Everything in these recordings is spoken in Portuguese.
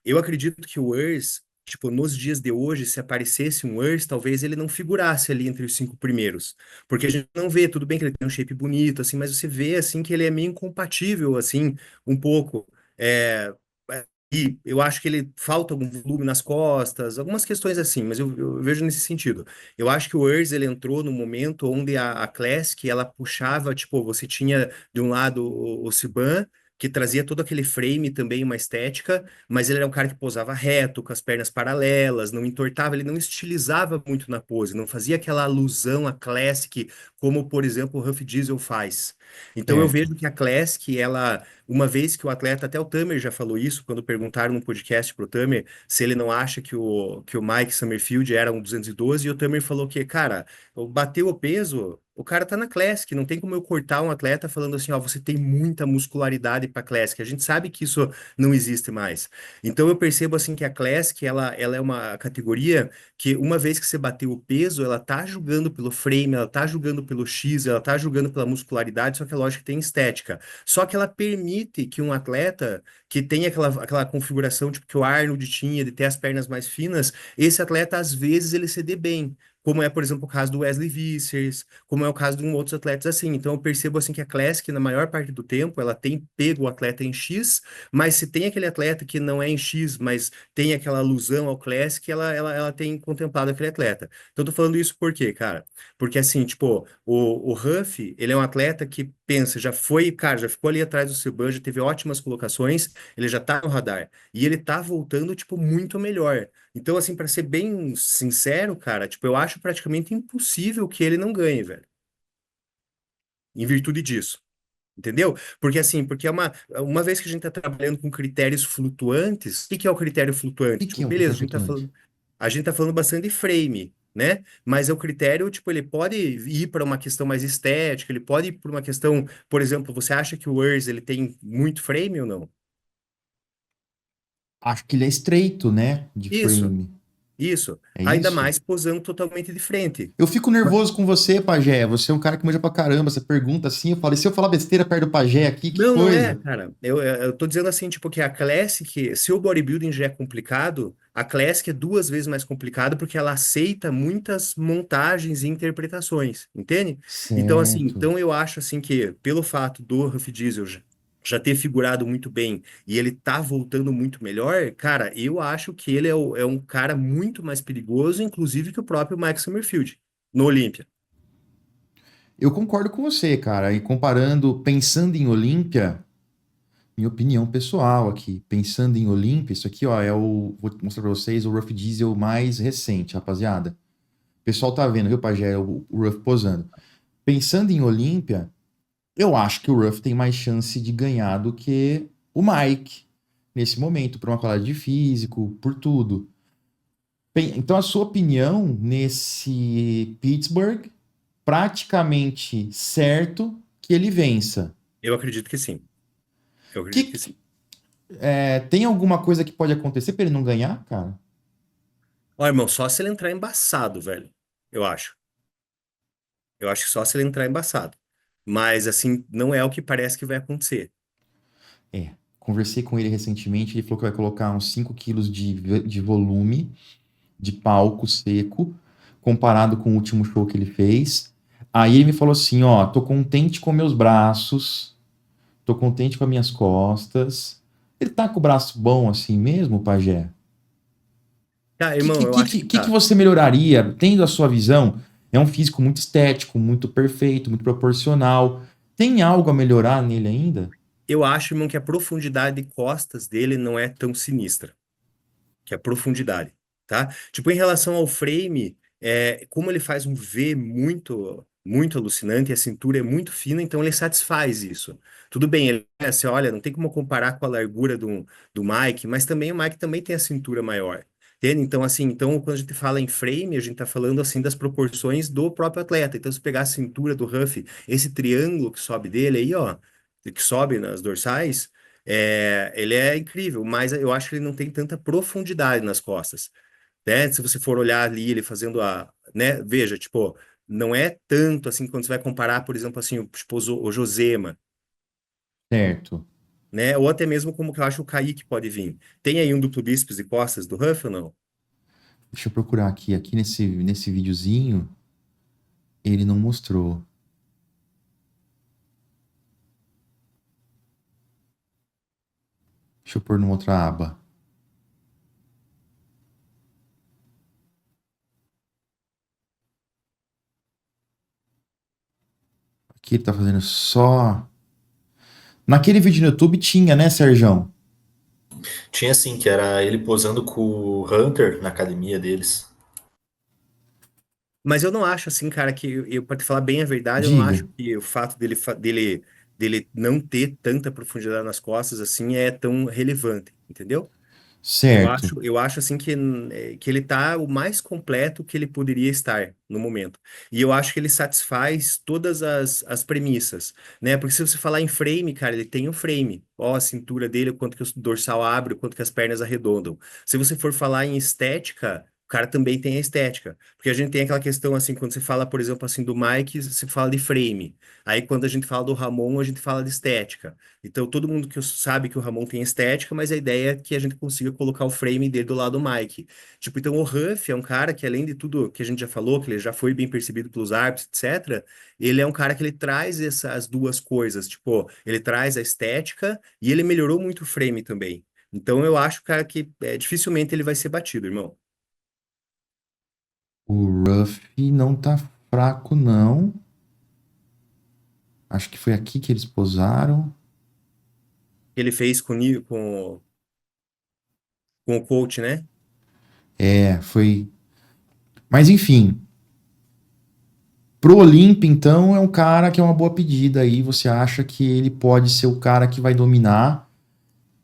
Eu acredito que o Urs, tipo, nos dias de hoje, se aparecesse um Urs, talvez ele não figurasse ali entre os 5 primeiros. Porque a gente não vê, tudo bem que ele tem um shape bonito, assim, mas você vê, assim, que ele é meio incompatível, assim, um pouco. E eu acho que ele falta algum volume nas costas, algumas questões assim, mas eu vejo nesse sentido. Eu acho que o Urs, ele entrou no momento onde a Classic, ela puxava, tipo, você tinha de um lado o Siban, que trazia todo aquele frame também, uma estética, mas ele era um cara que posava reto, com as pernas paralelas, não entortava, ele não estilizava muito na pose, não fazia aquela alusão à Classic, como, por exemplo, o Ruff Diesel faz. Então eu Certo. vejo que a Classic, ela uma vez que o atleta, até o Tamer já falou isso, quando perguntaram no podcast pro Tamer se ele não acha que o Mike Summerfield era um 212, e o Tamer falou que, cara, bateu o peso, o cara tá na Classic, não tem como eu cortar um atleta falando assim, ó, você tem muita muscularidade pra Classic. A gente sabe que isso não existe mais. Então eu percebo assim que a Classic, ela é uma categoria que uma vez que você bateu o peso, ela tá julgando pelo frame, ela tá julgando pelo X, ela tá julgando pela muscularidade, só que é lógico que tem estética. Só que ela permite que um atleta que tem aquela configuração tipo que o Arnold tinha, de ter as pernas mais finas, esse atleta, às vezes, ele se dê bem. Como é, por exemplo, o caso do Wesley Vissers, como é o caso de outros atletas assim. Então, eu percebo assim que a Classic, na maior parte do tempo, ela tem pego o atleta em X, mas se tem aquele atleta que não é em X, mas tem aquela alusão ao Classic, ela tem contemplado aquele atleta. Então, eu tô falando isso por quê, cara? Porque assim, tipo, o Huff, ele é um atleta que pensa, já foi, cara, já ficou ali atrás do Seban, já teve ótimas colocações, ele já tá no radar. E ele tá voltando, tipo, muito melhor. Então, assim, para ser bem sincero, cara, tipo, eu acho praticamente impossível que ele não ganhe, velho. Em virtude disso. Entendeu? Porque assim, porque uma vez que a gente está trabalhando com critérios flutuantes, o que que é o critério O que flutuante? que Tipo, é um beleza, critério flutuante? a gente tá falando bastante de frame, né? Mas é o critério, tipo, ele pode ir para uma questão mais estética, ele pode ir para uma questão, por exemplo, você acha que o Urs ele tem muito frame ou não? Acho que ele é estreito, né? De Isso, frame. isso. É Ainda isso? mais posando totalmente de frente. Eu fico nervoso com você, Pajé. Você é um cara que manja pra caramba. Você pergunta assim, eu falo, e se eu falar besteira perto do Pajé aqui, que Não, não é, coisa? cara. Eu tô dizendo assim, tipo, que a Classic, se o bodybuilding já é complicado, a Classic é 2 vezes mais complicado porque ela aceita muitas montagens e interpretações, entende? Então, assim, Certo. então eu acho assim que pelo fato do Ruff Diesel já ter figurado muito bem e ele tá voltando muito melhor, cara, eu acho que ele é um cara muito mais perigoso, inclusive que o próprio Mike Summerfield no Olímpia. Eu concordo com você, cara. E comparando, pensando em Olímpia, minha opinião pessoal aqui, pensando em Olímpia, isso aqui, ó, vou mostrar pra vocês o Rough Diesel mais recente, rapaziada. O pessoal tá vendo, viu, Pajé, o Rough posando. Pensando em Olímpia, eu acho que o Ruff tem mais chance de ganhar do que o Mike nesse momento, por uma qualidade de físico, por tudo. Bem, então, a sua opinião nesse Pittsburgh, praticamente certo que ele vença. Eu acredito que sim. Eu acredito Que, que sim. tem alguma coisa que pode acontecer para ele não ganhar, cara? Ó, irmão, só se ele entrar embaçado, velho. Eu acho. Eu acho que só se ele entrar embaçado. Mas, assim, não é o que parece que vai acontecer. É. Conversei com ele recentemente, ele falou que vai colocar uns 5 quilos de volume de palco seco, comparado com o último show que ele fez. Aí ele me falou assim: ó, tô contente com meus braços, tô contente com as minhas costas. Ele tá com o braço bom assim mesmo, Pajé? Tá, O que, irmão, que, eu que, acho que, que que tá. você melhoraria, tendo a sua visão? É um físico muito estético, muito perfeito, muito proporcional. Tem algo a melhorar nele ainda? Eu acho, irmão, que a profundidade de costas dele não é tão sinistra. Que é a profundidade, tá? Tipo, em relação ao frame, como ele faz um V muito alucinante e a cintura é muito fina, então ele satisfaz isso. Tudo bem, você olha, não tem como comparar com a largura do Mike, mas também o Mike também tem a cintura maior. Entende? Então, assim, então, quando a gente fala em frame, a gente tá falando, assim, das proporções do próprio atleta. Então, se pegar a cintura do Huff, esse triângulo que sobe dele aí, ó, que sobe nas dorsais, ele é incrível, mas eu acho que ele não tem tanta profundidade nas costas, né? Se você for olhar ali ele fazendo né? Veja, tipo, não é tanto assim quando você vai comparar, por exemplo, assim, tipo, o Josema, Certo. né? Ou até mesmo como que eu acho o Kaique pode vir. Tem aí um duplo bíceps e costas do Huff ou não? Deixa eu procurar aqui. Aqui nesse videozinho, ele não mostrou. Deixa eu pôr numa outra aba. Aqui ele tá fazendo só. Naquele vídeo no YouTube tinha, né, Serjão? Tinha assim, que era ele posando com o Hunter na academia deles. Mas eu não acho assim, cara, que para te falar bem a verdade, eu não Diga. acho que o fato dele não ter tanta profundidade nas costas assim é tão relevante, entendeu? Certo. Eu acho assim que ele tá o mais completo que ele poderia estar no momento. E eu acho que ele satisfaz todas as premissas, né? Porque se você falar em frame, cara, ele tem um frame. Ó, a cintura dele, o quanto que o dorsal abre, o quanto que as pernas arredondam. Se você for falar em estética, o cara também tem a estética. Porque a gente tem aquela questão assim, quando você fala, por exemplo, assim, do Mike, você fala de frame. Aí quando a gente fala do Ramon, a gente fala de estética. Então, todo mundo sabe que o Ramon tem estética, mas a ideia é que a gente consiga colocar o frame dele do lado do Mike. Tipo, então o Huff é um cara que, além de tudo que a gente já falou, que ele já foi bem percebido pelos árbitros, etc., ele é um cara que ele traz essas duas coisas. Tipo, ele traz a estética e ele melhorou muito o frame também. Então, eu acho, cara, que dificilmente ele vai ser batido, irmão. O Ruff não tá fraco, não. Acho que foi aqui que eles posaram. Ele fez com o coach, né? É, foi. Mas enfim, pro Olímpia, então, é um cara que é uma boa pedida aí. Você acha que ele pode ser o cara que vai dominar?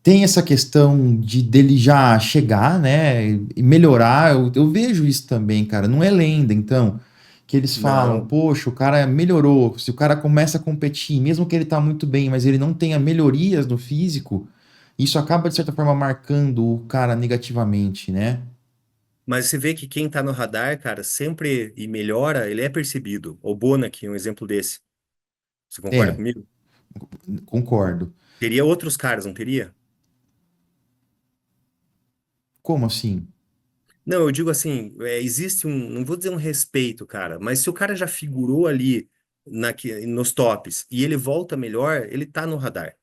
Tem essa questão de dele já chegar, né? E melhorar. Eu vejo isso também, cara. Não é lenda, então. Que eles falam, Não. poxa, o cara melhorou. Se o cara começa a competir, mesmo que ele tá muito bem, mas ele não tenha melhorias no físico, isso acaba, de certa forma, marcando o cara negativamente, né? Mas você vê que quem tá no radar, cara, sempre e melhora, ele é percebido. O Bona aqui, um exemplo desse. Você concorda É, comigo? concordo. Teria outros caras, não teria? Como assim? Não, eu digo assim, existe não vou dizer um respeito, cara, mas se o cara já figurou ali nos tops e ele volta melhor, ele tá no radar.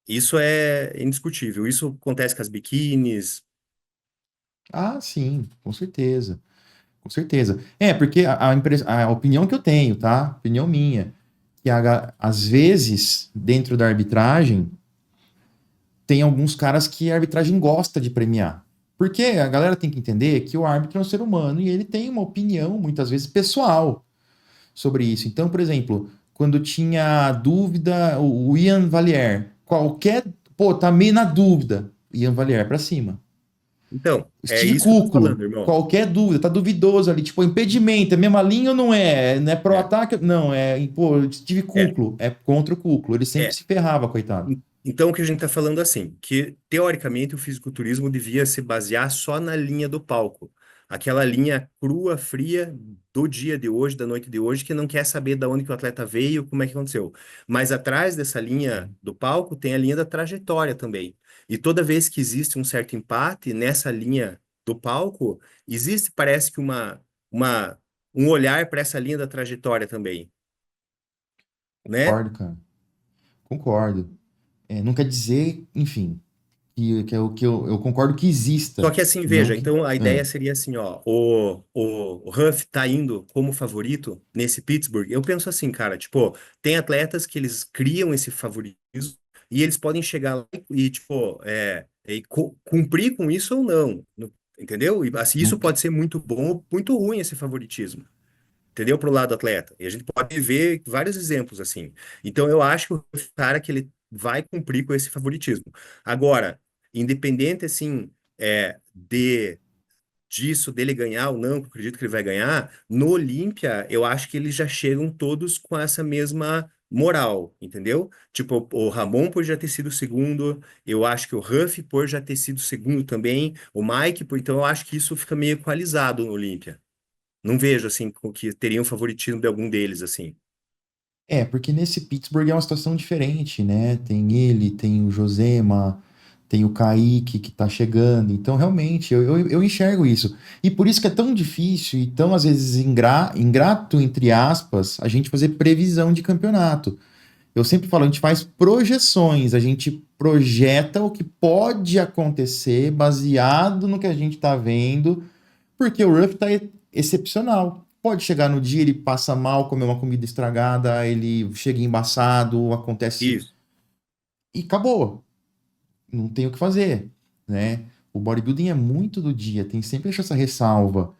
Isso é indiscutível. Isso acontece com as biquínis. Ah, sim, com certeza. Com certeza. É, porque a opinião que eu tenho, tá? Opinião minha, que às vezes, dentro da arbitragem, tem alguns caras que a arbitragem gosta de premiar. Porque a galera tem que entender que o árbitro é um ser humano e ele tem uma opinião, muitas vezes, pessoal sobre isso. Então, por exemplo, quando tinha dúvida, o Ian Valier, qualquer. Pô, tá meio na dúvida. Ian Valier pra cima. Então, é Steve isso que eu tô falando, Kuklo, irmão. qualquer dúvida, tá duvidoso ali, tipo, impedimento, é mesma linha ou não é? Não é pro É, ataque? Não, pô, Steve é, Kuklo, é contra o Kuklo, ele sempre é. se ferrava, coitado. Então, o que a gente está falando assim, que teoricamente o fisiculturismo devia se basear só na linha do palco, aquela linha crua, fria do dia de hoje, da noite de hoje, que não quer saber de onde que o atleta veio, como é que aconteceu. Mas atrás dessa linha do palco tem a linha da trajetória também. E toda vez que existe um certo empate nessa linha do palco, existe, parece que uma, um olhar para essa linha da trajetória também, né? Concordo, cara, concordo. É, não quer dizer, enfim, que é o que eu concordo que Só exista, que assim, não veja, que. então a Ah, ideia seria assim, ó, o Huff tá indo como favorito nesse Pittsburgh. Eu penso assim, cara, tipo, tem atletas que eles criam esse favoritismo e eles podem chegar lá e tipo, cumprir com isso ou não, entendeu? E assim, isso não, pode ser muito bom ou muito ruim esse favoritismo, entendeu? Pro lado do atleta. E a gente pode ver vários exemplos assim. Então eu acho que o cara que ele vai cumprir com esse favoritismo. Agora, independente assim, disso, dele ganhar ou não, que eu acredito que ele vai ganhar, no Olímpia, eu acho que eles já chegam todos com essa mesma moral, entendeu? Tipo, o Ramon por já ter sido segundo, eu acho que o Huff por já ter sido segundo também, o Mike, então eu acho que isso fica meio equalizado no Olímpia. Não vejo, assim, com que teria um favoritismo de algum deles, assim. Porque nesse Pittsburgh é uma situação diferente, né? Tem ele, tem o Josema, tem o Kaique que tá chegando. Então, realmente, eu enxergo isso. E por isso que é tão difícil e tão, às vezes, ingrato, entre aspas, a gente fazer previsão de campeonato. Eu sempre falo, a gente faz projeções, a gente projeta o que pode acontecer baseado no que a gente tá vendo, porque o Ruff tá excepcional. Pode chegar no dia, ele passa mal, comer uma comida estragada, ele chega embaçado, acontece Isso. e acabou. Não tem o que fazer, né? O bodybuilding é muito do dia, tem sempre essa ressalva.